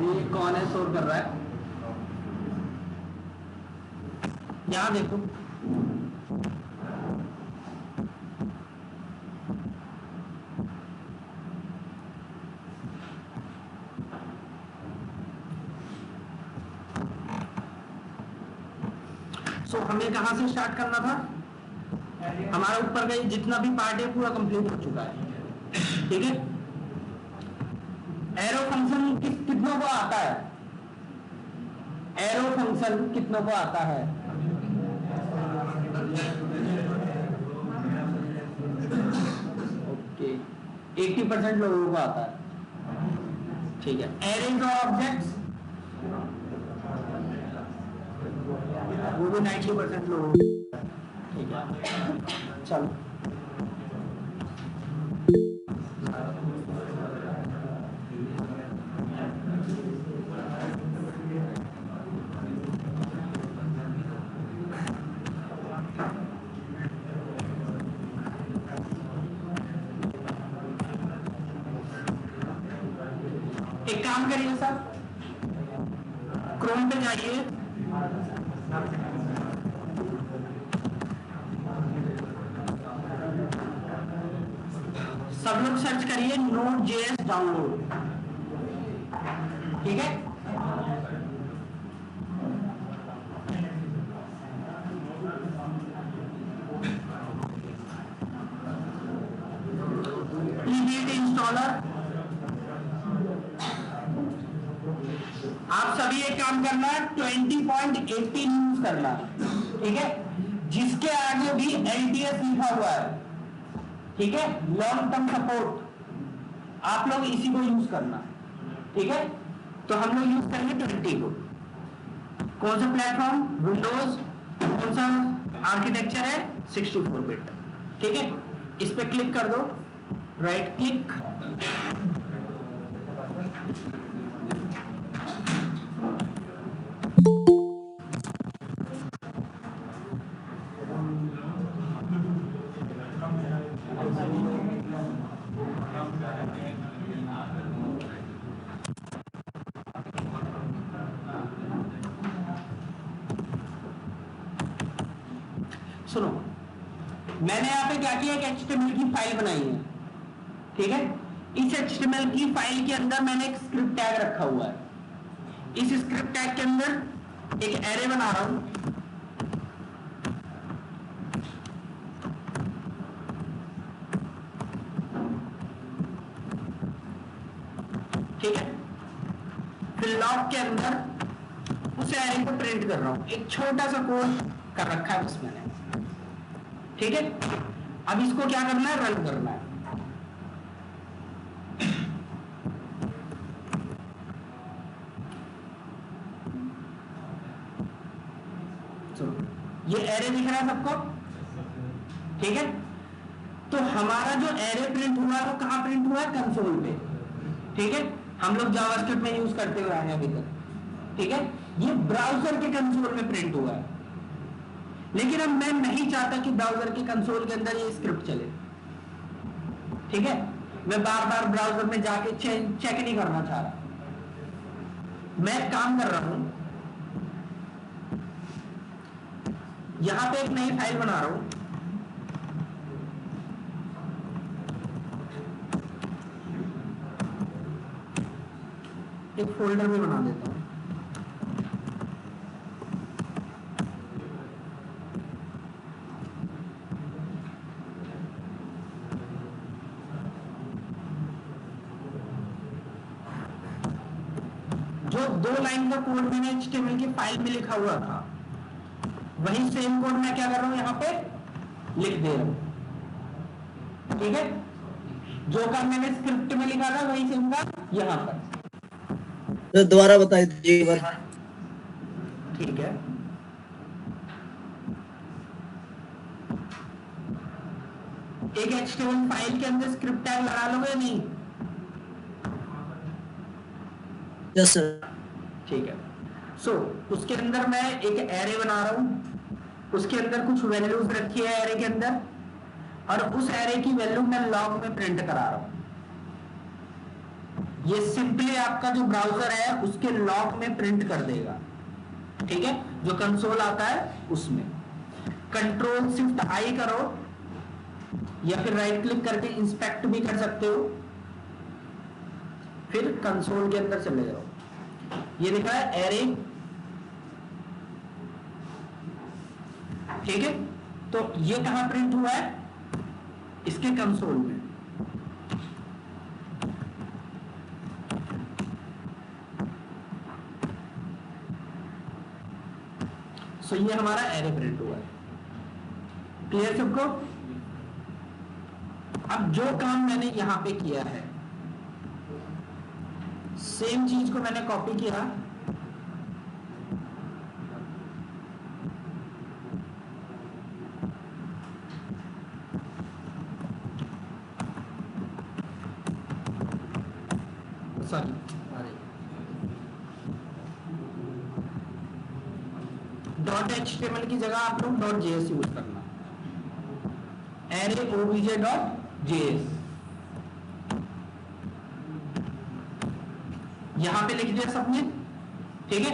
ये कौन है शोर कर रहा है? यहाँ देखो, हमें कहां से स्टार्ट करना था? हमारा ऊपर का जितना भी पार्ट है पूरा कंप्लीट हो चुका है, ठीक है। एरो फंक्शन कितनों को आता है? एरो फंक्शन कितनों को आता है? ओके, 80% लोगों को आता है, ठीक है। एरेज और ऑब्जेक्ट्स वो भी 90% लोगों को, ठीक है। चलो एक काम करिए सर, क्रोम पे जाइए, सब लोग सर्च करिए Node.js डाउनलोड, ठीक है। इंस्टॉलर, आप सभी एक काम करना है, 20.18 यूज करना, ठीक है। जिसके आगे भी LTS लिखा हुआ है, ठीक है, लॉन्ग टर्म सपोर्ट, आप लोग इसी को यूज करना, ठीक है। तो हम लोग यूज करेंगे 20 को। कौन सा प्लेटफॉर्म? विंडोज। कौन सा आर्किटेक्चर है? 64 बिट, ठीक है। इस पे क्लिक कर दो, राइट क्लिक, सुनो, मैंने यहाँ पे क्या किया, एक HTML की फाइल बनाई है, ठीक है। इस HTML की फाइल के अंदर मैंने एक स्क्रिप्ट टैग रखा हुआ है। इस स्क्रिप्ट टैग के अंदर एक एरे बना रहा हूं, ठीक है। फिर लॉग के अंदर उस एरे को प्रिंट कर रहा हूं, एक छोटा सा कोड कर रखा है बस मैंने, ठीक है। अब इसको क्या करना है? रन करना है। ये एरे दिख रहा है सबको, ठीक है। तो हमारा जो एरे प्रिंट हुआ है वो कहां प्रिंट हुआ है? कंसोल पे, ठीक है। हम लोग जावास्क्रिप्ट में यूज करते हुए आए हैं अभी तक, ठीक है। ये ब्राउजर के कंसोल में प्रिंट हुआ है, लेकिन अब मैं नहीं चाहता कि ब्राउजर के कंसोल के अंदर ये स्क्रिप्ट चले, ठीक है। मैं बार बार ब्राउजर में जाके चेक नहीं करना चाह रहा। मैं काम कर रहा हूं, यहां पे एक नई फाइल बना रहा हूं, एक फोल्डर में बना देता हूं, जो 2 लाइन का कोड मैंने HTML की फाइल में लिखा हुआ था, वही सेम कोड मैं क्या कर रहा हूं, यहां पे लिख दे रहा हूं, ठीक है। जो काम मैंने स्क्रिप्ट में लिखा था वही सेम का यहां पर। तो दोबारा बताइए एक बार, ठीक है। एक HTML फाइल के अंदर स्क्रिप्ट टैग लगा लोगे या नहीं? यस सर, ठीक है। उसके अंदर मैं एक एरे बना रहा हूं, उसके अंदर कुछ वैल्यूज रखी है एरे के अंदर, और उस एरे की वैल्यू मैं लॉग में प्रिंट करा रहा हूं, ये सिंपली आपका जो ब्राउजर है उसके लॉग में प्रिंट कर देगा, ठीक है, जो कंसोल आता है उसमें। कंट्रोल शिफ्ट आई करो या फिर राइट क्लिक करके इंस्पेक्ट भी कर सकते हो, फिर कंसोल के अंदर चले जाओ। ये लिखा है एरे, ठीक है, तो ये कहां प्रिंट हुआ है, इसके कंसोल में। सो ये हमारा एरे प्रिंट हुआ है। क्लियर सबको? अब जो काम मैंने यहां पे किया है, सेम चीज को मैंने कॉपी किया, सॉरी .html की जगह आप लोग .js यूज करना, array obj.js यहां पे लिख दिया सबने, ठीक है।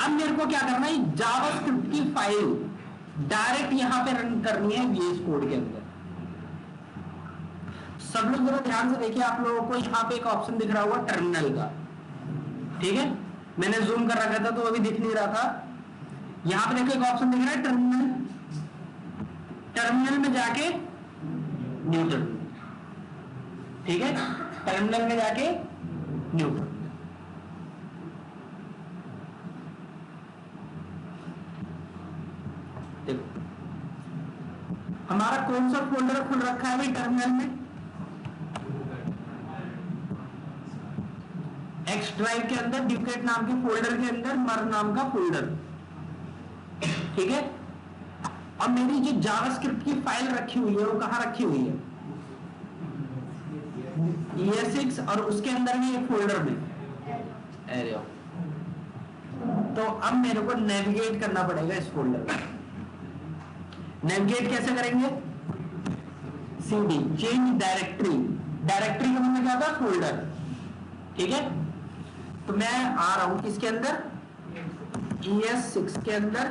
अब मेरे को क्या करना है, जावास्क्रिप्ट की फाइल डायरेक्ट यहां पे रन करनी है VS कोड के अंदर। सब लोग जरा ध्यान से देखिए, आप लोगों को यहां पे एक ऑप्शन दिख रहा होगा टर्मिनल का, ठीक है, मैंने जूम कर रखा था तो अभी दिख नहीं रहा था। यहां पे देखो एक ऑप्शन दिख रहा है टर्मिनल, टर्मिनल में जाके न्यू टर्मिनल, ठीक है, टर्मिनल में जाके न्यू टर्मिनल। देखो हमारा कौन सा फोल्डर खुल रखा है भाई टर्मिनल में, एक्स ड्राइव के अंदर डुकेट नाम के फोल्डर के अंदर मर नाम का फोल्डर, ठीक है। अब मेरी जो जावास्क्रिप्ट की फाइल रखी हुई है वो कहां रखी हुई है, ES6 और उसके अंदर भी एक फोल्डर में एरे। तो अब मेरे को नेविगेट करना पड़ेगा इस फोल्डर में। नेविगेट कैसे करेंगे, CD चेंज डायरेक्टरी, डायरेक्टरी का मतलब क्या होता है, फोल्डर, ठीक है। तो मैं आ रहा हूं किसके अंदर, ES6 के अंदर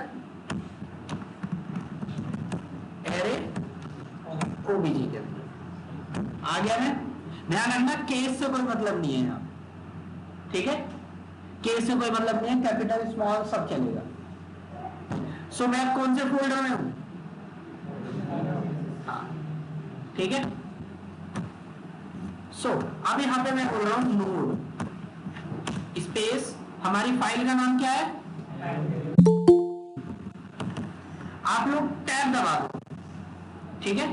एरे OBJ के अंदर आ गया मैं। ध्यान रखना केस से कोई मतलब नहीं है यहां, ठीक है, केस से कोई मतलब नहीं है, कैपिटल स्मॉल सब चलेगा। सो मैं कौन से फोल्डर में हूं, ठीक है। सो अब यहां पे मैं बोल रहा हूं नोड स्पेस, हमारी फाइल का नाम क्या है, आप लोग टैब दबा दो, ठीक है,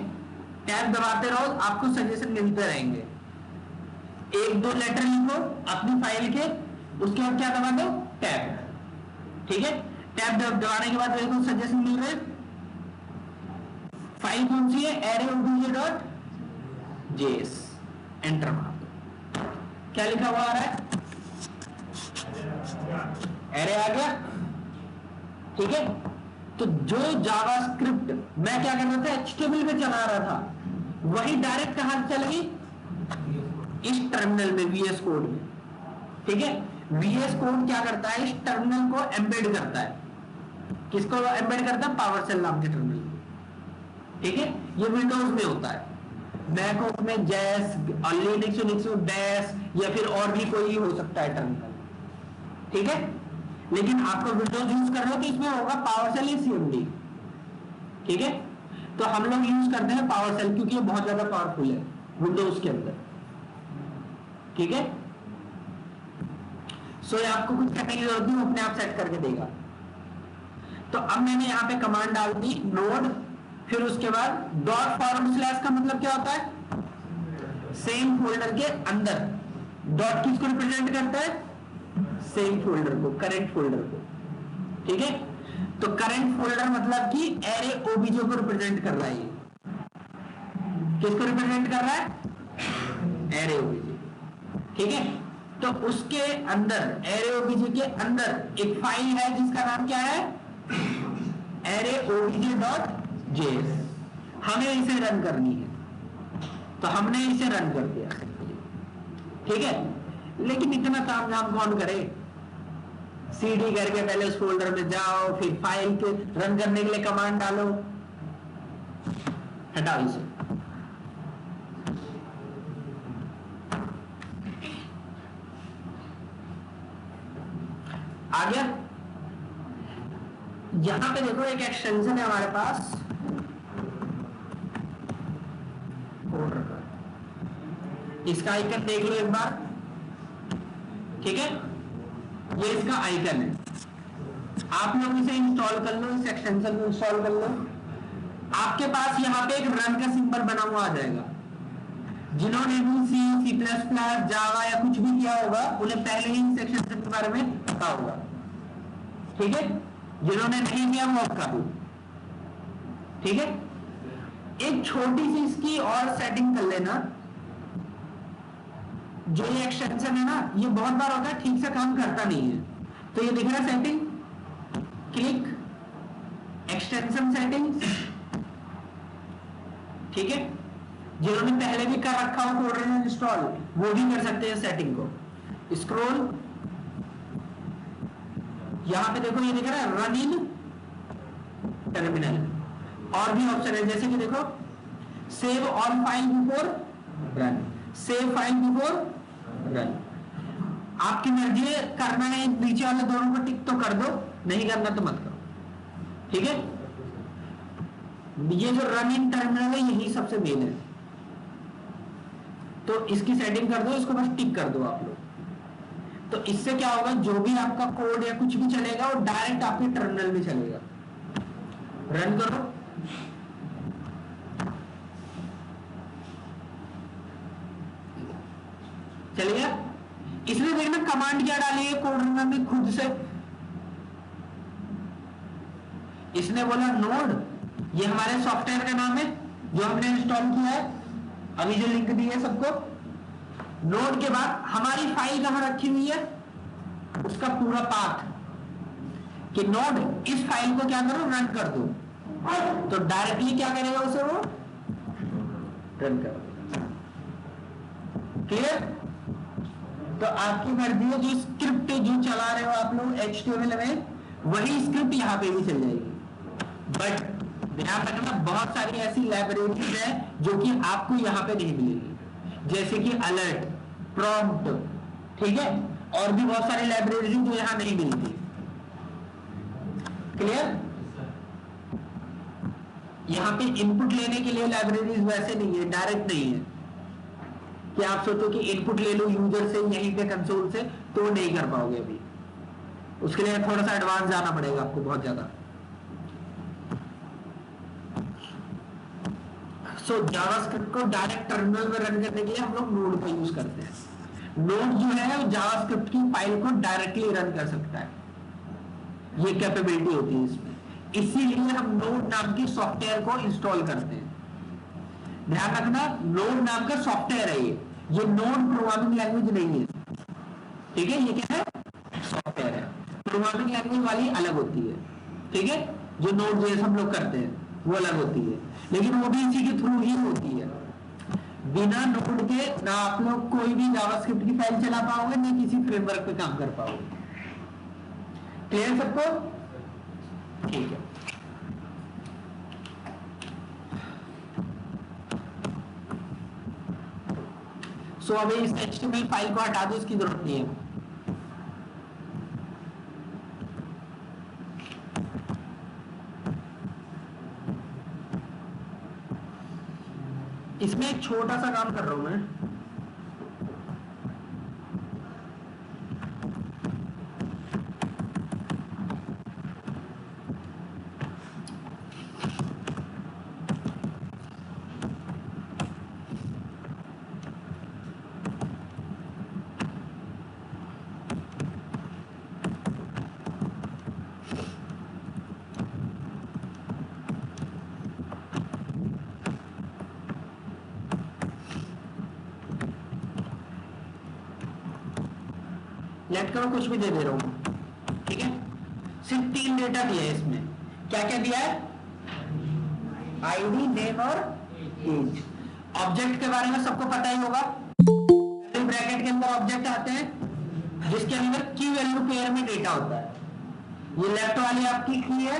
टैब दबाते रहो, आपको सजेशन मिलते रहेंगे। एक दो लेटर लिखो अपनी फाइल के, उसके बाद क्या दबा दो, टैब, ठीक है। टैब दबाने के बाद देखो सजेशन मिल रहे, फाइल कौन सी है, array obj.js, एंटर मार दो, क्या लिखा हुआ आ रहा है, एरे आ गया, ठीक है। तो जो जावास्क्रिप्ट मैं क्या कर रहा था, HTML पे चला रहा था, वही डायरेक्ट कहां चलेगी, इस टर्मिनल में, VS कोड में, ठीक है। VS कोड क्या करता है, इस टर्मिनल को एम्बेड करता है, किसको एम्बेड करता है, पावरशेल नाम के टर्मिनल, ठीक है। ये विंडोज में होता है, मैक ओएस में जैस और लिनक्स में बैश या फिर और भी कोई हो सकता है टर्मिनल, ठीक है। लेकिन आपको विंडोज यूज कर रहे हो तो इसमें होगा पावरशेल या CMD, ठीक है। तो हम लोग यूज करते हैं पावरशेल क्योंकि ये बहुत ज्यादा पावरफुल है विंडोज के अंदर, ठीक है। सो ये आपको कुछ करने की जरूरत नहीं, अपने आप सेट करके देगा। तो अब मैंने यहाँ पे कमांड डाल दी नोड, फिर उसके बाद ./ का मतलब क्या होता है, सेम फोल्डर के अंदर, डॉट किसको रिप्रेजेंट करता है, सेम फोल्डर को, करंट फोल्डर को, ठीक है। तो करंट फोल्डर मतलब कि एरे OBJ को रिप्रेजेंट कर रहा है, ये किसको रिप्रेजेंट कर रहा है, एरे OBJ, ठीक है। तो उसके अंदर, एरे OBJ के अंदर एक फाइल है जिसका नाम क्या है, array obj.js, हमें इसे रन करनी है, तो हमने इसे रन कर दिया, ठीक है। लेकिन इतना काम नाम कौन करे? सीडी करके पहले उस फोल्डर में जाओ, फिर फाइल के रन करने के लिए कमांड डालो। हटाओ इसे। आ गया? यहां पे देखो एक एक्सटेंशन है हमारे पास, इसका आइकन देख लो एक बार, ठीक है? ये इसका आइकन है। आप लोग इसे इंस्टॉल कर लो, इस एक्सटेंशन को इंस्टॉल कर लो। आपके पास यहाँ पे एक रन का सिंबल बना हुआ आ जाएगा। जिन्होंने भी सी प्लस प्लस जावा या कुछ भी किया होगा उन्हें पहले ही इस एक्सटेंशन के बारे में पता होगा, ठीक है? जिन्होंने नहीं किया वो अब कर दो, ठीक है? एक छोटी सी इसकी और सेटिंग कर लेना। जो ये एक्सटेंशन है ना, ये बहुत बार होता है ठीक से काम करता नहीं है। तो ये दिख रहा है सेटिंग, क्लिक एक्सटेंशन सेटिंग्स, ठीक है? जिन्होंने पहले भी कर रखा हो कोड इंस्टॉल वो भी कर सकते हैं सेटिंग को। स्क्रॉल, यहां पे देखो ये दिख रहा है रन इन टर्मिनल। और भी ऑप्शन है, जैसे कि देखो save all file before run, save file before run. आपकी मर्जी है, करना है नीचे वाले दोनों को टिक तो कर दो, नहीं करना तो मत करो, ठीक है? ये जो रन इन टर्मिनल है यही सबसे मेन है, तो इसकी सेटिंग कर दो, इसको बस टिक कर दो आप लोग। तो इससे क्या होगा, जो भी आपका कोड या कुछ भी चलेगा वो डायरेक्ट आपके टर्मिनल में चलेगा। रन करो, चल गया। इसमें देखना कमांड क्या डाली है कोड रनर में खुद से। इसने बोला नोड, ये हमारे सॉफ्टवेयर का नाम है जो हमने इंस्टॉल किया है, अभी जो लिंक दी है सबको। नोड के बाद हमारी फाइल कहां रखी हुई है, उसका पूरा पाथ, कि नोड इस फाइल को क्या करो, रन कर दो। तो डायरेक्टली क्या करेगा उसे, वो रन कर देगा। क्लियर? तो आपकी मर्जी है, जो स्क्रिप्ट जो चला रहे हो आप लोग HTML में, वही स्क्रिप्ट यहाँ पे भी चल जाएगी। बट ध्यान रखना, बहुत सारी ऐसी लाइब्रेरीज है जो कि आपको यहाँ पे नहीं मिलेगी, जैसे कि अलर्ट, प्रॉम्प्ट, ठीक है? और भी बहुत सारी लाइब्रेरीज जो यहाँ नहीं मिलती। क्लियर? यहाँ पे इनपुट लेने के लिए लाइब्रेरीज वैसे नहीं है, डायरेक्ट नहीं है कि आप सोचो कि इनपुट ले लो यूजर से यहीं पे कंसोल से, तो नहीं कर पाओगे अभी। उसके लिए थोड़ा सा एडवांस जाना पड़ेगा आपको, बहुत ज्यादा। सो जावास्क्रिप्ट को डायरेक्ट टर्मिनल में रन करने के लिए हम लोग नोड का यूज करते हैं। नोड जो है वो जावास्क्रिप्ट की फाइल को डायरेक्टली रन कर सकता है, ये कैपेबिलिटी होती है इसमें। इसीलिए हम नोड नाम की सॉफ्टवेयर को इंस्टॉल करते हैं। ध्यान रखना, नोड नाम का सॉफ्टवेयर है ये नोड प्रोग्रामिंग लैंग्वेज नहीं है, ठीक है? ये क्या है, सॉफ्टवेयर है। प्रोग्रामिंग लैंग्वेज वाली अलग होती है, ठीक है? जो नोड जैसे हम लोग करते हैं वो अलग होती है, लेकिन वो भी इसी के थ्रू ही होती है। बिना नोड के ना आप लोग कोई भी जावास्क्रिप्ट की फाइल चला पाओगे, ना किसी फ्रेमवर्क पे काम कर पाओगे। क्लियर सबको? ठीक है। सो अभी इस HTML फाइल को हटा दो, इसकी जरूरत नहीं है। इसमें एक छोटा सा काम कर रहा हूं मैं। लेट करो, कुछ भी दे रहा हूं, ठीक है? सिर्फ 3 डेटा दिया है इसमें। क्या क्या दिया है? आईडी, नेम और एज। ऑब्जेक्ट के बारे में सबको पता ही होगा, ब्रैकेट के अंदर ऑब्जेक्ट आते हैं जिसके अंदर की वैल्यू पेयर में डेटा होता है। ये लेफ्ट वाली आपकी की है,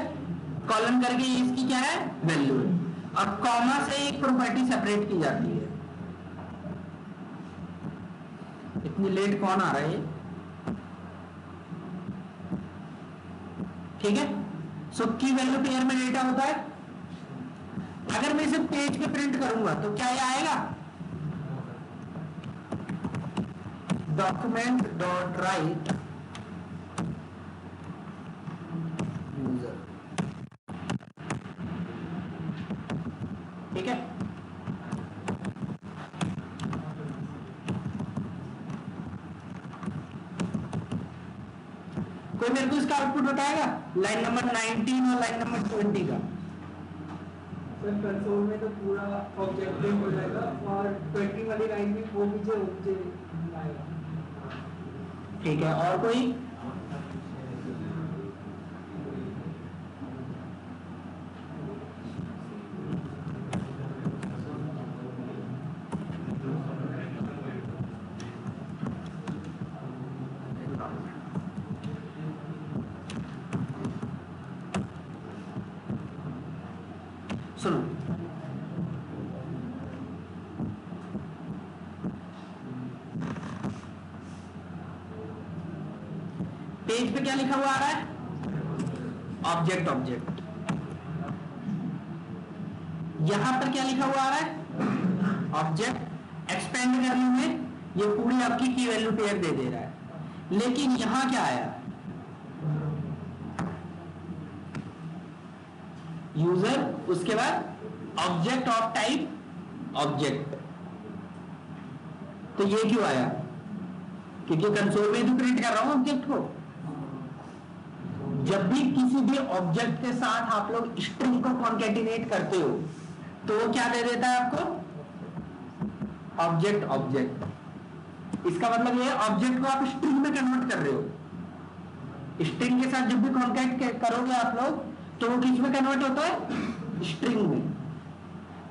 कॉलन करके इसकी क्या है, वैल्यू है। और कॉमा से एक प्रॉपर्टी सेपरेट की जाती है। इतनी लेट कौन आ रहा है? ठीक है। सो की वैल्यू पेयर में डेटा होता है। अगर मैं इसे पेज पे प्रिंट करूंगा तो क्या ये आएगा? Document dot right user. ठीक है। कोई मेरे को इसका आउटपुट बताएगा? लाइन नंबर 19 और लाइन नंबर 20 का। सर कंसोल में तो पूरा ऑब्जेक्टिव हो जाएगा और 20 वाली लाइन में वो मुझे आएगा। ठीक है, और कोई? सुनो, पेज पे क्या लिखा हुआ आ रहा है? Object object. यहां पर क्या लिखा हुआ आ रहा है? ऑब्जेक्ट। एक्सपेंड करने में ये पूरी आपकी की वैल्यू पेयर दे दे रहा है। लेकिन यहां क्या आया? यूजर, उसके बाद ऑब्जेक्ट ऑफ टाइप ऑब्जेक्ट। तो ये क्यों आया? क्योंकि कंसोल में तो प्रिंट कर रहा हूं ऑब्जेक्ट को। जब भी किसी भी ऑब्जेक्ट के साथ आप लोग स्ट्रिंग को कॉन्केटिनेट करते हो तो वो क्या दे देता है आपको? Object object. इसका मतलब ये ऑब्जेक्ट को आप स्ट्रिंग में कन्वर्ट कर रहे हो। स्ट्रिंग के साथ जब भी कॉन्केट करोगे आप लोग तो वो किस में कन्वर्ट होता है? स्ट्रिंग में।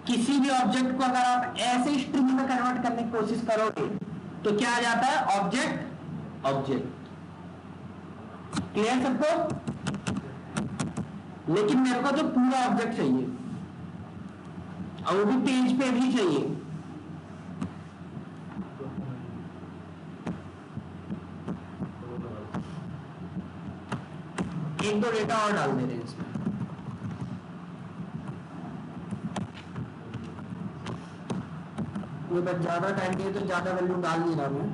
किसी भी ऑब्जेक्ट को अगर आप ऐसे स्ट्रिंग में कन्वर्ट करने की कोशिश करोगे तो क्या आ जाता है? Object object. क्लियर सबको? लेकिन मेरे को तो पूरा ऑब्जेक्ट चाहिए और वो भी पेज पे भी चाहिए। एक दो डेटा और डाल दे रहे हैं इसमें। ये बस ज्यादा टाइम के तो ज्यादा वैल्यू डाल नहीं रहा मैं।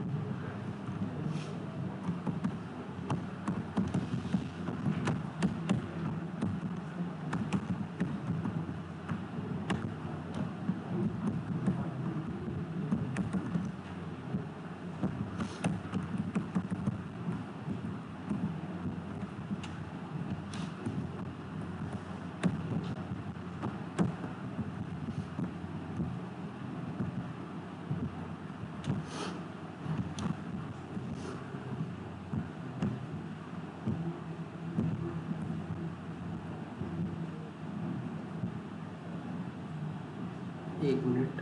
एक मिनट।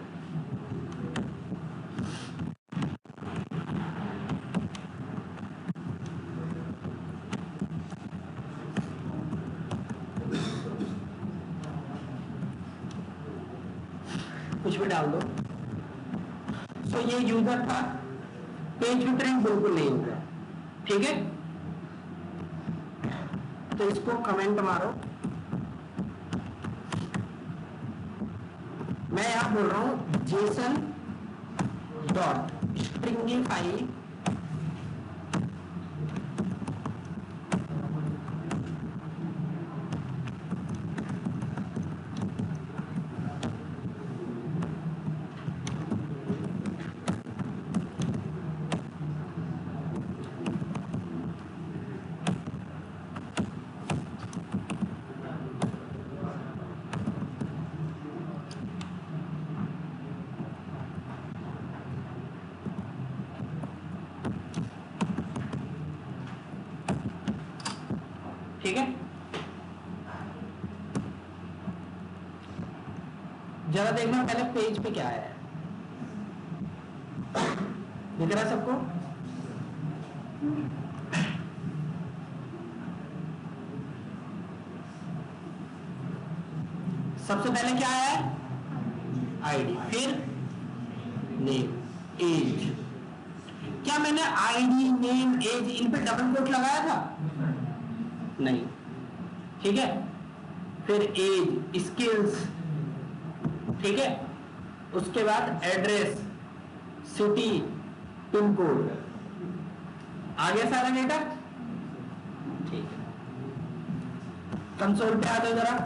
कुछ भी डाल दो। सो ये यूजर था, पेज पे प्रिंट बिल्कुल नहीं होगा। ठीक है, तो इसको कमेंट मारो। मैं यहां बोल रहा हूं जेसन डॉट स्ट्रिंगिफाई ठीक है। जरा देखना पहले पेज पे क्या है। दिख रहा है सबको? सबसे पहले क्या है? आईडी, फिर नेम, एज। क्या मैंने आईडी, नेम, एज इन पे डबल कोट लगाया था? नहीं। ठीक है, फिर एज, स्किल्स, ठीक है, उसके बाद एड्रेस, सिटी, पिन कोड, आ गया सारा डेटा। ठीक है, कंसोल पे आ जाओ जरा।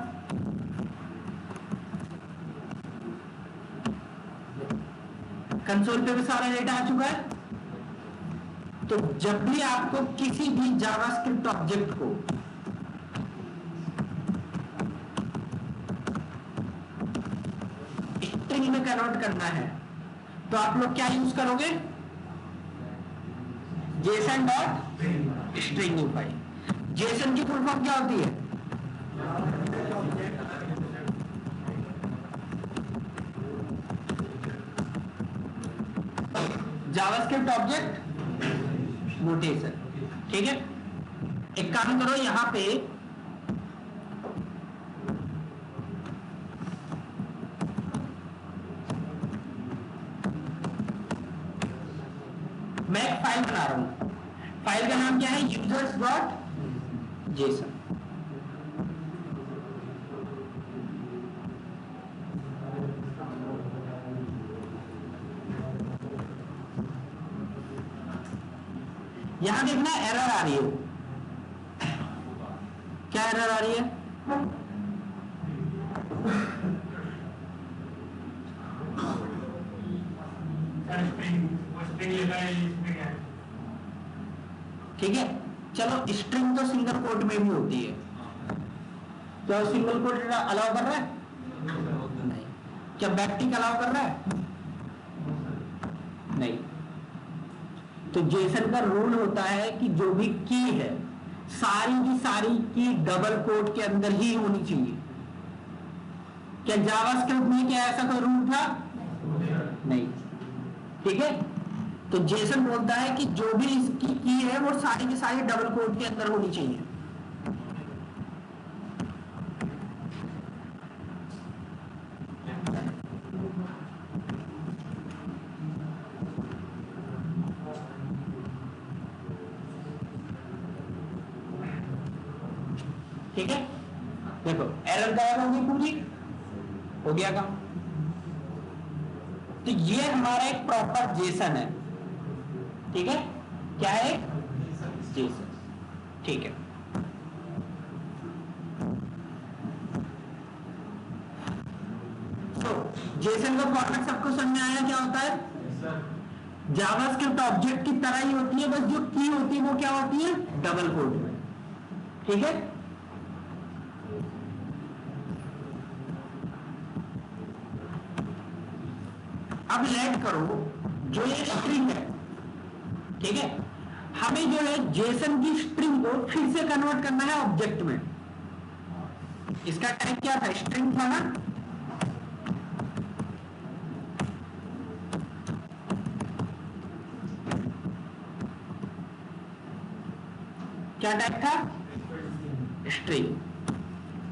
कंसोल पे भी सारा डेटा आ चुका है। तो जब भी आपको किसी भी जावास्क्रिप्ट ऑब्जेक्ट को स्ट्रिंग में कन्वर्ट करना है तो आप लोग क्या यूज करोगे? Jason dot stringify. जेसन की फुल फॉर्म क्या होती है? JavaScript object notation. ठीक है, एक काम करो, यहां पे मैं एक फाइल बना रहा हूं। फाइल का नाम क्या है? Users dot JSON. यहां देखना एरर आ रही है। क्या एरर आ रही है? ठीक है, चलो स्ट्रिंग तो सिंगल कोट में भी होती है, क्या सिंगल कोट अलाउ कर रहा है? नहीं। क्या बैकटिक अलाउ कर रहा है? नहीं। तो जेसन का रूल होता है कि जो भी की है सारी की सारी की डबल कोट के अंदर ही होनी चाहिए। क्या जावास्क्रिप्ट में क्या ऐसा कोई रूल था? नहीं। ठीक है, तो जेसन बोलता है कि जो भी इसकी की है वो सारी की सारी डबल कोट के अंदर होनी चाहिए। ठीक है, देखो एरर गायब होगी पूरी, हो गया काम। तो ये हमारा एक प्रॉपर जेसन है। ठीक है, क्या है? जेसन। ठीक है, तो जेसन का फॉर्मेट सबको समझ में आया क्या होता है? जावास्क्रिप्ट ऑब्जेक्ट की तरह ही होती है, बस जो की होती है वो क्या होती है? डबल कोट में। ठीक है, अब लेट करो, जो ये स्ट्रिंग है, ठीक है, हमें जो है जेसन की स्ट्रिंग को फिर से कन्वर्ट करना है ऑब्जेक्ट में। इसका टाइप क्या था? स्ट्रिंग था ना। क्या टाइप था? स्ट्रिंग।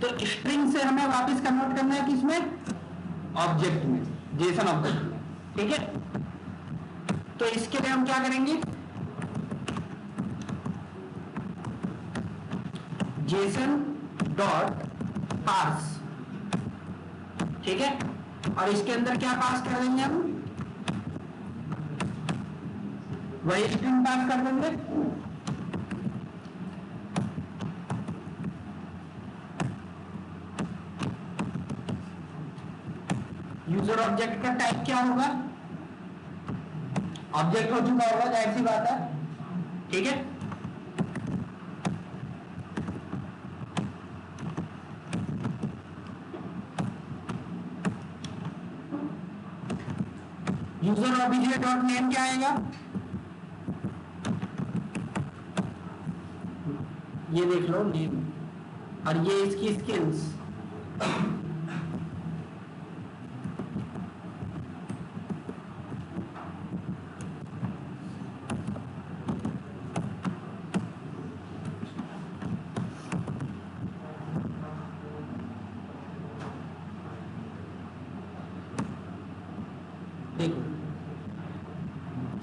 तो स्ट्रिंग से हमें वापस कन्वर्ट करना है किसमें? ऑब्जेक्ट में, जेसन ऑब्जेक्ट में। ठीक है, तो इसके लिए हम क्या करेंगे? JSON dot parse. ठीक है, और इसके अंदर क्या पास कर देंगे हम? वही स्ट्रिंग पास कर देंगे। यूजर ऑब्जेक्ट का टाइप क्या होगा? ऑब्जेक्ट हो चुका होगा, जाहिर सी बात है। ठीक है, यूजर ऑब्जेक्ट डॉट नेम क्या आएगा? ये देख लो नेम, और ये इसकी स्किल्स।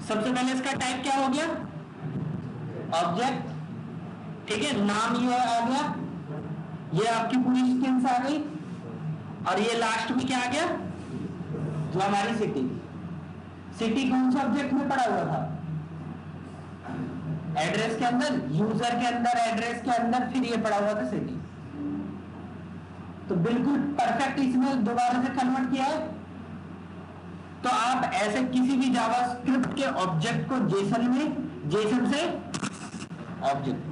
सबसे पहले इसका टाइप क्या हो गया, ऑब्जेक्ट, ठीक है, नाम ये आ गया, ये आपकी पूरी स्ट्रिंग्स आ गई, और ये लास्ट में क्या आ गया, जो हमारी सिटी। सिटी कौन सा ऑब्जेक्ट में पड़ा हुआ था, एड्रेस के अंदर, यूजर के अंदर, एड्रेस के अंदर, फिर ये पड़ा हुआ था सिटी। तो बिल्कुल परफेक्ट इसमें दोबारा से कन्वर्ट किया है। तो आप ऐसे किसी भी जावास्क्रिप्ट के ऑब्जेक्ट को जेसन में, जेसन से ऑब्जेक्ट,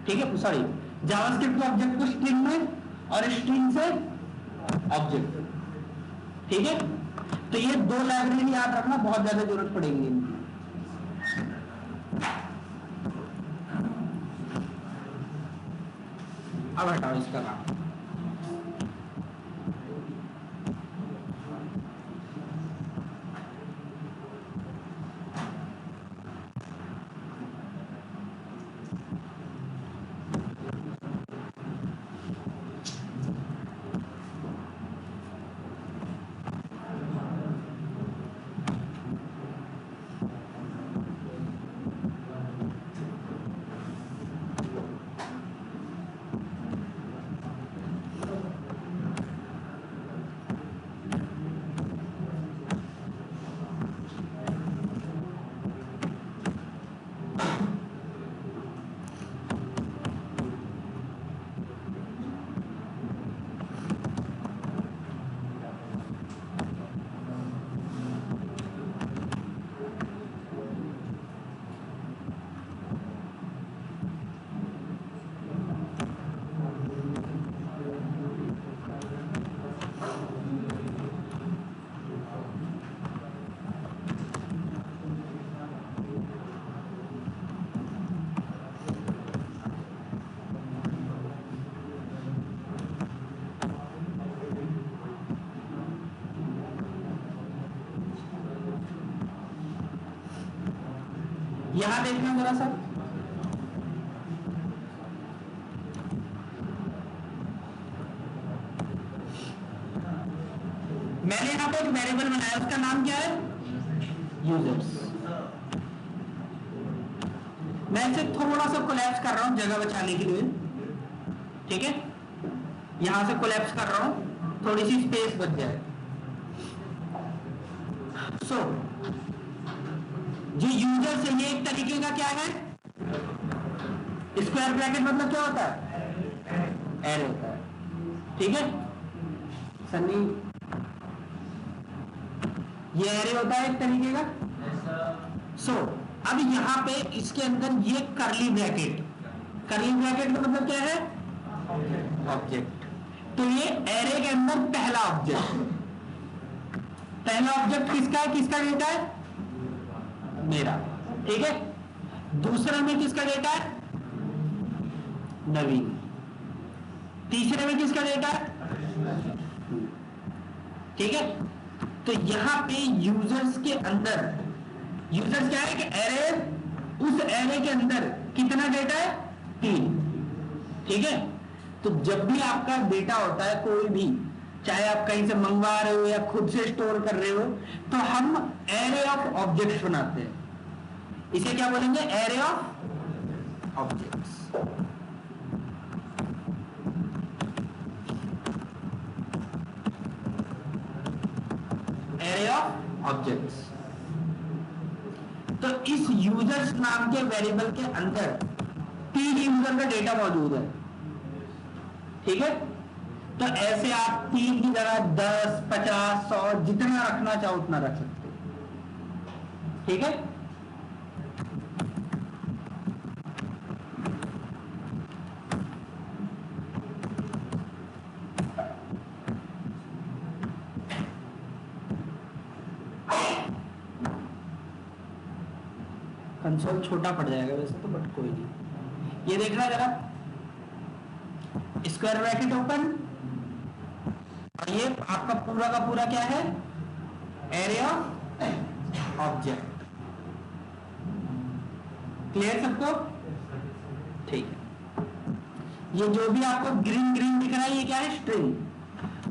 ठीक है, सॉरी, जावास्क्रिप्ट के ऑब्जेक्ट को स्ट्रिंग में और स्ट्रिंग से ऑब्जेक्ट, ठीक है। तो ये दो लाइब्रेरी याद रखना, बहुत ज्यादा जरूरत पड़ेगी इनकी। अब हटाओ इसका काम। यहां देखना जरा सा, मैंने यहां पे एक वेरिएबल बनाया, उसका नाम क्या है, यूजर्स। मैं इसे थोड़ा सा कोलैप्स कर रहा हूं जगह बचाने के लिए, ठीक है, यहां से कोलैप्स कर रहा हूं, थोड़ी सी स्पेस बच जाए। सो जो यूजर्स है, ये एक तरीके का क्या है, स्क्वायर ब्रैकेट मतलब क्या होता है, एरे होता है, ठीक है सन्नी, ये एरे होता है एक तरीके का। सो अब यहां पे इसके अंदर ये करली ब्रैकेट, करली ब्रैकेट का मतलब क्या है, ऑब्जेक्ट। तो ये एरे के अंदर पहला ऑब्जेक्ट, पहला ऑब्जेक्ट किसका है, किसका डेटा है, मेरा, ठीक है। दूसरे में किसका डेटा है, नवीन। तीसरे में किसका डेटा है, ठीक है। तो यहां पे यूजर्स के अंदर, यूजर्स क्या है कि एरे, उस एरे के अंदर कितना डेटा है, 3, ठीक है। तो जब भी आपका डेटा होता है कोई भी, चाहे आप कहीं से मंगवा रहे हो या खुद से स्टोर कर रहे हो, तो हम एरे ऑफ ऑब्जेक्ट्स बनाते हैं। इसे क्या बोलेंगे, array of objects. Array of objects. तो इस यूजर्स नाम के वेरिएबल के अंदर 3 यूजर का डेटा मौजूद है, ठीक है। तो ऐसे आप 3 की जगह 10, 50, 100 जितना रखना चाहो उतना रख सकते हो, ठीक है। कंसोल छोटा पड़ जाएगा वैसे तो, बट कोई नहीं। ये देखना जरा, स्क्वायर ब्रैकेट ओपन, और ये आपका पूरा का पूरा क्या है, एरे ऑफ ऑब्जेक्ट। क्लियर सबको, ठीक है। ये जो भी आपको ग्रीन ग्रीन दिख रहा है ये क्या है, स्ट्रिंग,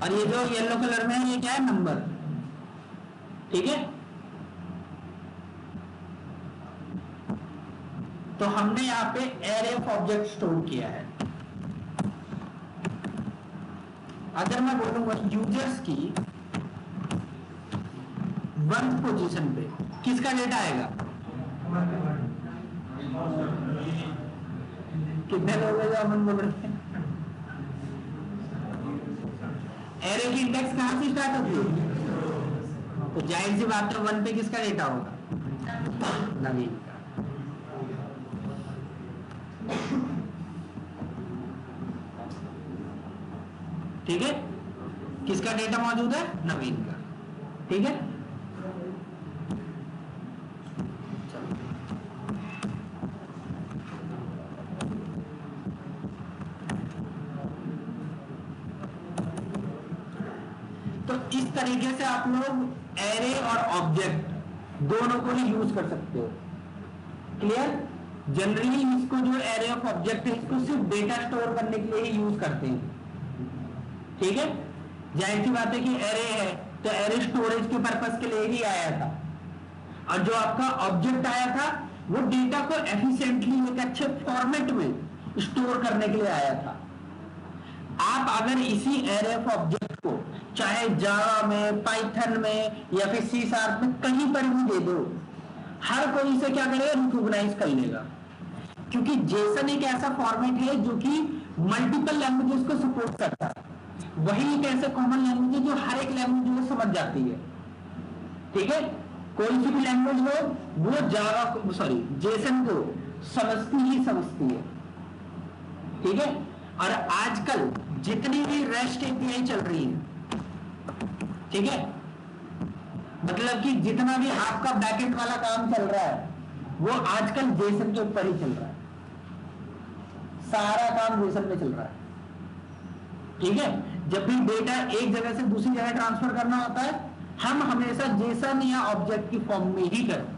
और ये जो येलो कलर में है ये क्या है, नंबर, ठीक है। तो हमने यहाँ पे एरे ऑफ ऑब्जेक्ट स्टोर किया है। अगर मैं बोलूंगा यूजर्स की 1st पोजीशन पे किसका डेटा आएगा? कितने लोग हैं जो अमन बोल रहे हैं? एरे की इंडेक्स कहां से स्टार्ट होती है? तो जाहिर सी बात है 1 पे किसका डेटा होगा? नवीन का। ठीक है, किसका डेटा मौजूद है? नवीन का। ठीक है, तो इस तरीके से आप लोग एरे और ऑब्जेक्ट दोनों को ही यूज कर सकते हो। क्लियर? जनरली इसको जो एरे ऑफ ऑब्जेक्ट है इसको सिर्फ डेटा स्टोर करने के लिए ही यूज करते हैं। ठीक है, जाहिर सी बात है कि एरे है तो एरे स्टोरेज के पर्पस के लिए ही आया था, और जो आपका ऑब्जेक्ट आया था वो डेटा को एफिशिएंटली एक अच्छे फॉर्मेट में स्टोर करने के लिए आया था। आप अगर इसी एरे ऑफ ऑब्जेक्ट को चाहे जावा में, पाइथन में या फिर सी शार्प में कहीं पर भी दे दो, हर कोई इसे क्या करेगा? रिकॉग्नाइज कर लेगा, क्योंकि जेसन एक ऐसा फॉर्मेट है जो कि मल्टीपल लैंग्वेजेस को सपोर्ट करता है। वही एक ऐसे कॉमन लैंग्वेज है जो हर एक लैंग्वेज को समझ जाती है। ठीक है, कोई सी भी लैंग्वेज हो वो जावा को, सॉरी, जेसन को समझती ही समझती है। ठीक है, और आजकल जितनी भी रेस्ट एपीआई चल रही है, ठीक है, मतलब कि जितना भी आपका बैकएंड वाला काम चल रहा है वो आजकल जेसन के ऊपर ही चल रहा है। सारा काम जेसन पे चल रहा है। ठीक है, जब भी डेटा एक जगह से दूसरी जगह ट्रांसफर करना होता है हम हमेशा जेसन या ऑब्जेक्ट की फॉर्म में ही करते।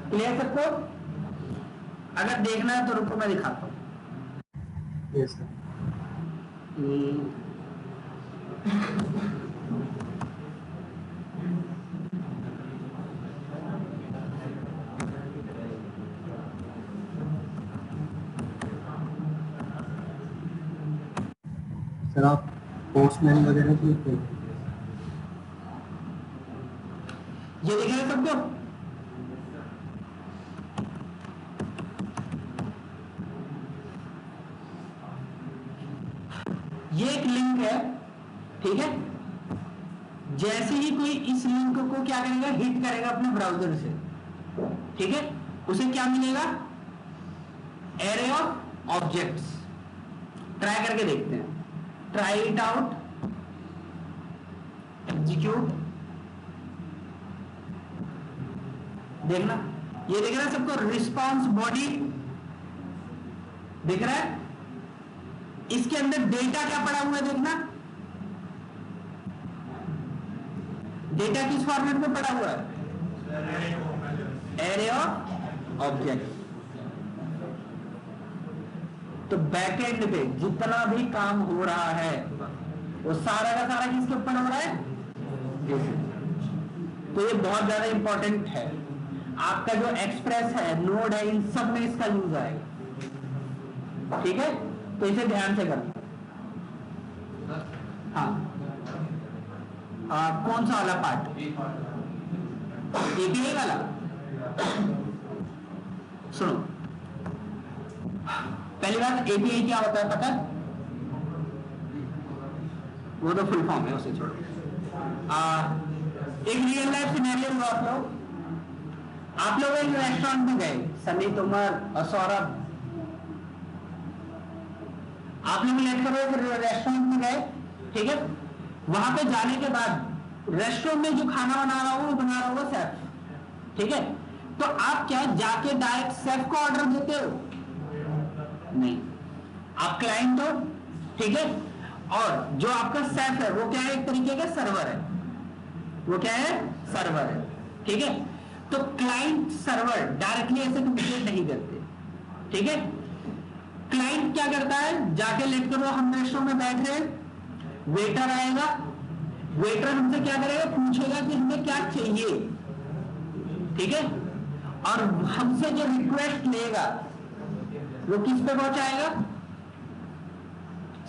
क्लियर सबको? अगर देखना है तो रुको मैं दिखाता हूं। Yes sir. सर आप पोस्टमैन वगैरह की ये दिख रहा है सबको? ये एक लिंक है, ठीक है, जैसे ही कोई इस लिंक को क्या करेगा? हिट करेगा अपने ब्राउजर से, ठीक है, उसे क्या मिलेगा? Array of objects. ट्राई करके देखते हैं, ट्राई इट आउट, एग्जीक्यूट। देखना, ये दिख रहा है सबको? रिस्पॉन्स बॉडी दिख रहा है? इसके अंदर डेटा क्या पड़ा हुआ है? देखना, डेटा किस फॉर्मेट में पड़ा हुआ है? Array of object. तो बैकएंड पे जितना भी काम हो रहा है वो सारा का सारा किसके ऊपर हो रहा है? तो ये बहुत ज्यादा इंपॉर्टेंट है। आपका जो एक्सप्रेस है, नोड है, इन सब में इसका यूज आएगा। ठीक है, तो इसे ध्यान से करना। हाँ, कौन सा वाला पार्ट? एपीआई वाला। सुनो, पहली बात, एपीआई क्या होता है पता है? वो तो फुल फॉर्म है, उसे छोड़ो। एक रियल लाइफ सिनेरियो हुआ। आप लोग एक रेस्टोरेंट में गए, सनी, तुमर और सौरभ, आप लोग लेट करो एक रेस्टोरेंट में गए, ठीक है, वहां पे जाने के बाद रेस्टोरेंट में जो खाना बना रहा हो वो बना रहा होगा शेफ। ठीक है, तो आप क्या जाके डायरेक्ट शेफ को ऑर्डर देते हो? नहीं, आप क्लाइंट हो, ठीक है, और जो आपका शेफ है वो क्या है? एक तरीके का सर्वर है। वो क्या है? सर्वर है। ठीक है, तो क्लाइंट सर्वर डायरेक्टली ऐसे कम्युनिकेट नहीं करते। ठीक है, क्लाइंट क्या करता है? जाके लेट करो हम रेस्टोरेंट में बैठ रहे हैं, वेटर आएगा, वेटर हमसे क्या करेगा? पूछेगा कि हमें क्या चाहिए। ठीक है, और हमसे जो रिक्वेस्ट लेगा वो किस पे पहुंचाएगा?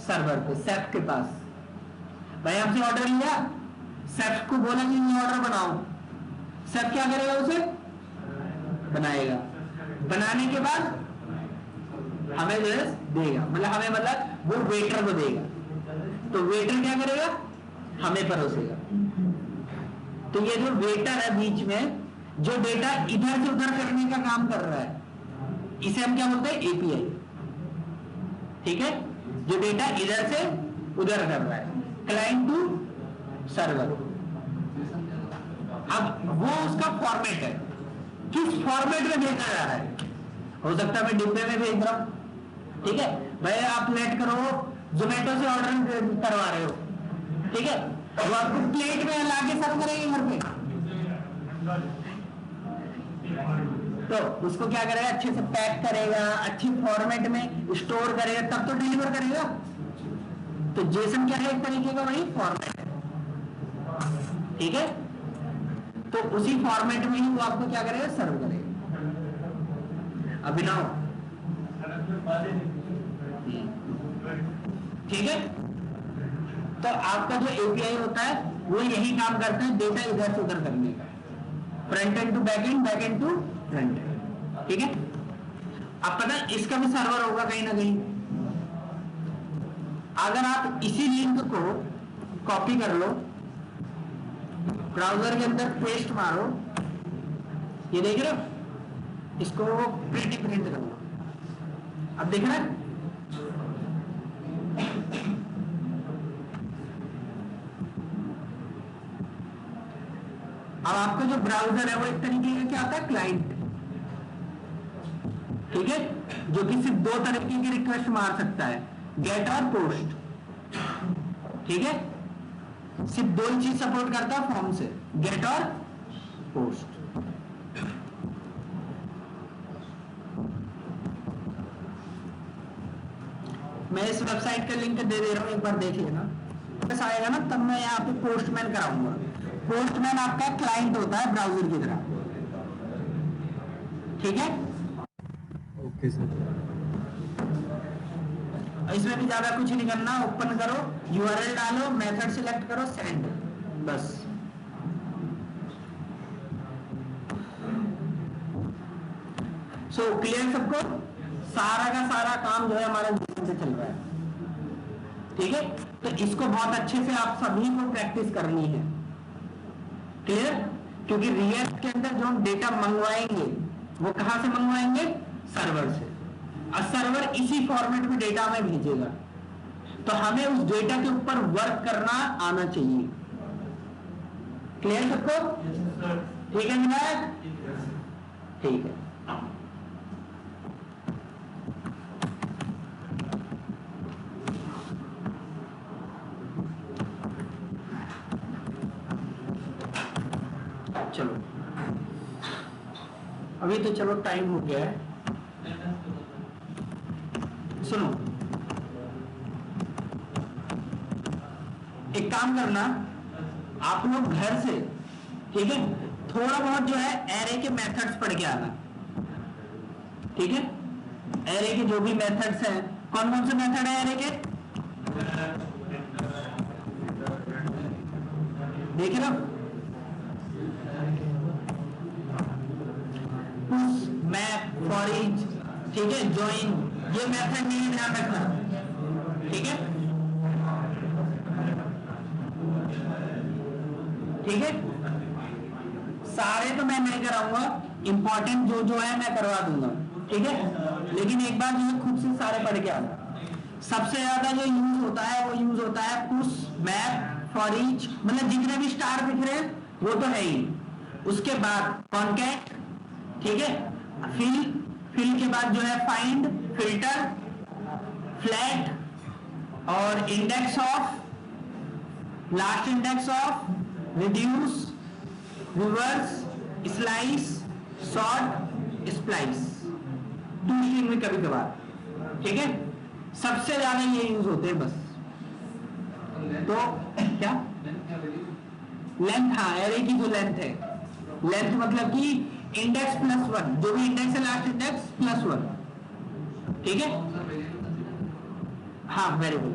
सर्वर पे, सेफ के पास। भाई हमसे ऑर्डर लिया, सेफ को बोला कि ये ऑर्डर बनाओ, सेफ क्या करेगा? उसे बनाएगा, बनाने के बाद हमें जो है देगा, मतलब हमें, मतलब वो वेटर को देगा, तो वेटर क्या करेगा? हमें परोसेगा। तो ये जो वेटर है बीच में, जो डेटा इधर से उधर करने का काम कर रहा है, इसे हम क्या बोलते हैं? एपीआई। ठीक है, जो डेटा इधर से उधर कर रहा है, क्लाइंट टू सर्वर। अब वो उसका फॉर्मेट है, किस फॉर्मेट में भेजा जा रहा है? हो सकता है मैं डिब्बे में भेज रहा हूं, ठीक है भाई, आप लेट करो, जोमेटो से ऑर्डर करवा रहे हो, ठीक है, वो आपको प्लेट में ला के सर्व करेंगे घर पे, तो उसको क्या करेगा? अच्छे से पैक करेगा, अच्छी फॉर्मेट में स्टोर करेगा, तब तो डिलीवर करेगा। तो जेसन क्या है? एक तरीके का वही फॉर्मेट है, ठीक है, तो उसी फॉर्मेट में ही वो आपको क्या करेगा? सर्व करेगा। अभिनव, ठीक है, तो आपका जो एपीआई होता है वो यही काम करता है, डेटा इधर से उधर करने का, front end to back end, back end to front end, ठीक है। अब पता है इसका भी सर्वर होगा कहीं ना कहीं। अगर आप इसी लिंक को कॉपी कर लो, ब्राउजर के अंदर पेस्ट मारो, ये देख रहे हो, इसको प्रिंट कर लो, अब देख रहे हैं? अब आपका जो ब्राउजर है वो एक तरीके का क्या होता है? क्लाइंट, ठीक है, जो कि सिर्फ दो तरीके की रिक्वेस्ट मार सकता है, गेट और पोस्ट, ठीक है, सिर्फ दो ही चीज सपोर्ट करता है फॉर्म से, गेट और पोस्ट। मैं इस वेबसाइट का लिंक दे रहा हूं, एक बार देख लेना, बस आएगा ना तब मैं यहाँ पे पोस्टमैन कराऊंगा। पोस्टमैन आपका क्लाइंट होता है ब्राउजर की तरह, ठीक है। Okay sir. इसमें भी ज्यादा कुछ नहीं करना, ओपन करो, यूआरएल डालो, मेथड सिलेक्ट करो, सेंड, बस। सो क्लियर सबको? सारा का सारा काम जो है हमारा से चल रहा है, ठीक है, तो इसको बहुत अच्छे से आप सभी को प्रैक्टिस करनी है, क्लियर? क्योंकि रिएक्ट के अंदर जो हम डेटा मंगवाएंगे वो कहां से मंगवाएंगे? सर्वर से, और सर्वर इसी फॉर्मेट में डेटा हमें भेजेगा, तो हमें उस डेटा के ऊपर वर्क करना आना चाहिए। क्लियर सबको? ठीक है विनायक? ठीक है, चलो अभी तो चलो टाइम हो गया है, सुनो, एक काम करना, आप लोग घर से, ठीक है, थोड़ा बहुत जो है एरे के मेथड्स पढ़ के आना, ठीक है, एरे के जो भी मेथड्स हैं, कौन कौन से मेथड है एरे के? देख रहे हो? मैप, फॉर ईच, ठीक है, ज्वाइन, ये मेथड नहीं ध्यान रखना, ठीक है, ठीक है, सारे तो मैं नहीं कराऊंगा, इंपॉर्टेंट जो है मैं करवा दूंगा, ठीक है, लेकिन एक बार जो है खुद से सारे पढ़ के आना। सबसे ज्यादा जो यूज होता है वो यूज होता है पुश, मैप, फॉर ईच, मतलब जितने भी स्टार दिख रहे हैं वो तो है ही, उसके बाद कॉन्कैट, ठीक है, फिल के बाद जो है फाइंड, फिल्टर, फ्लैट और index of, last index of, reduce, reverse, slice, sort, splice, to string में कभी कभार, ठीक है, सबसे ज्यादा ये यूज होते हैं बस। तो क्या लेंथ, हाँ एरे की जो लेंथ है लेंथ मतलब कि इंडेक्स प्लस 1, जो भी इंडेक्स है लास्ट इंडेक्स प्लस 1, ठीक है। हाँ वेरिएबल,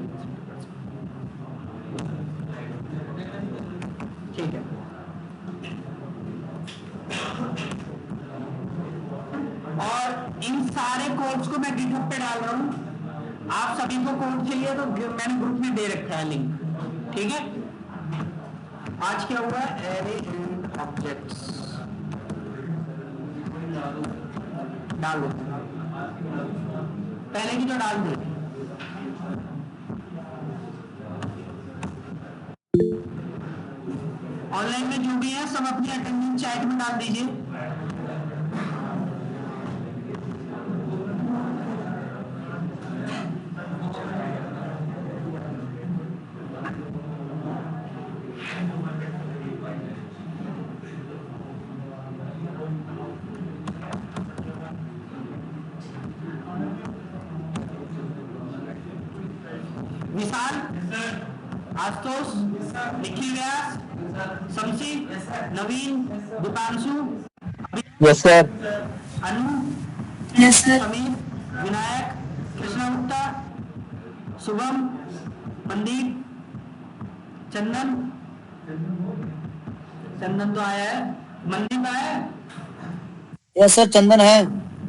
ठीक है। और इन सारे कोड्स को मैं गिटहब पे डाल रहा हूं। आप सभी को कोड चाहिए तो मैंने ग्रुप में दे रखा है लिंक, ठीक है। आज क्या हुआ, एरे एंड ऑब्जेक्ट्स डाल दो, पहले की तो डाल दो। ऑनलाइन में जो भी है सब अपनी अटेंडेंस चैट में डाल दीजिए। विशाल, आशुतोष, निखिल व्यास, शमशी, नवीन, दीपांशु, यस सर। अनु, यस सर। समीर, विनायक, कृष्णा गुप्ता, शुभम, मनदीप, चंदन, चंदन तो आया है, मनदीप आया है। यस सर, चंदन है।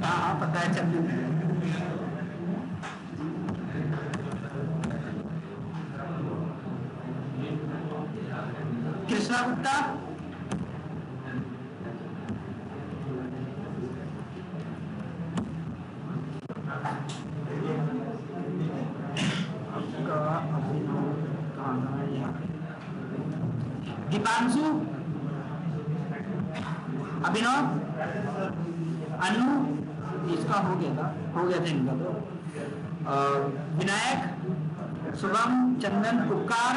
हाँ पता है चंदन। कृष्णा गुप्ता, दीपांशु, अभिनव, अनु, इसका हो गया था इनका तो, विनायक, शुभम, चंदन, उपकार,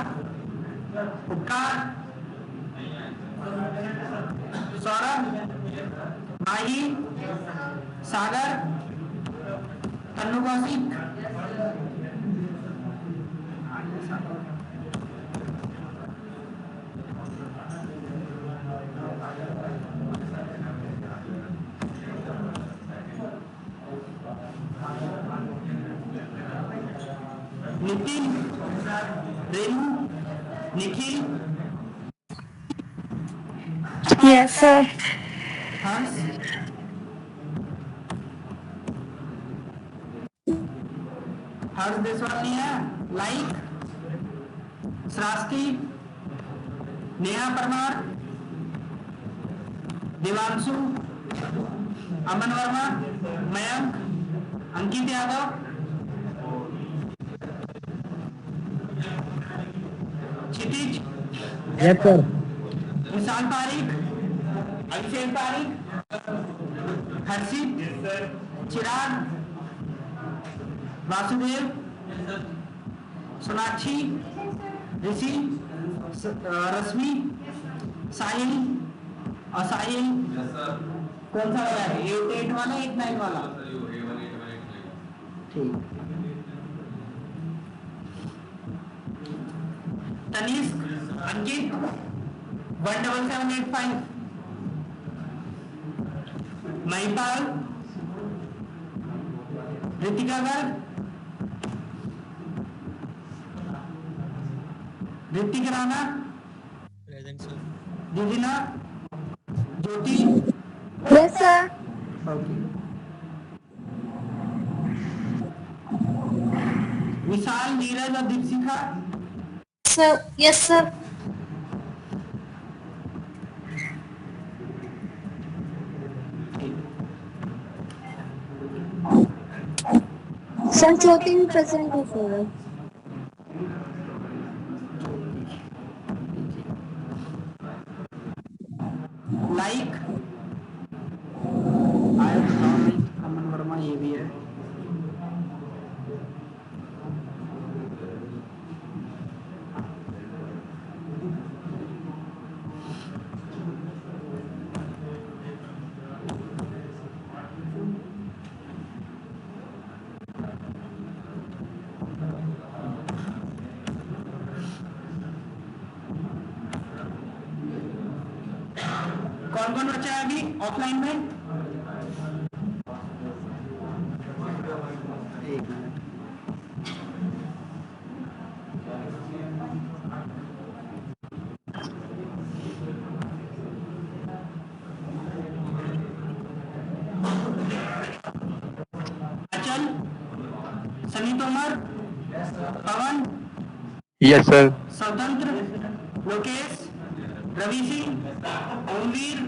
सौरभ, माही, सागर, तन्नू कौशिक, नितिन, रेनू, निखिल, यस सर। हर्ष, हर्ष देशवाल नहीं है, लाइक, श्रास्ती, नेहा परमार, देवांशु, अमन वर्मा, मयंक, अंकित यादव, क्षितिज, यस सर। विशाल पारिक, अभिषेक पारिक, हर्षित, चिराग, वासुदेव, सोनाक्षी, ऋषि, रश्मि, साहिल और साहिल कौन सा वाला है, 8 वाला 8 वाला, ठीक। Tanishk, Ankit, 17785, Mahipal, Ritika Garg, Hrithik Rana, present sir. Didina, Jyoti, yes sir. Vishal, Neeraj और Deepshikha, sir yes sir. Sir Jyoti भी प्रेजेंट है सर। लाइक, अमन वर्मा ये भी है। कौन बचा है अभी ऑफलाइन में? एक मिनट। अचल, सनी तोमर, पवन, Yes, sir. स्वतंत्र, लोकेश, रवि सिंह, ओमवीर,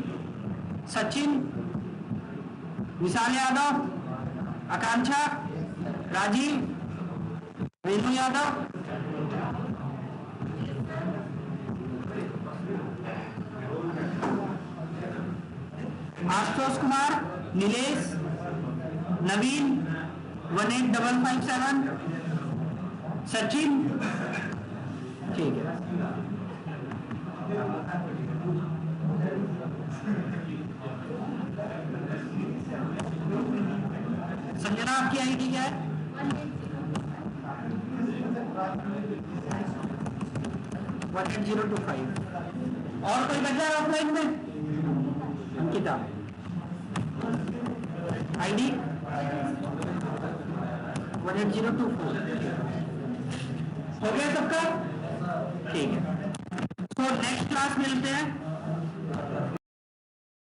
सचिन, विशाल यादव, आकांक्षा, राजीव, रेणु यादव, आशुतोष कुमार, नीलेश, नवीन 18557, सचिन। ठीक है, संजना आपकी आईडी क्या है? 18025। और कोई बचा है ऑफलाइन में? अंकिता आईडी 18024। हो गया सबका? ठीक है, तो नेक्स्ट क्लास मिलते हैं।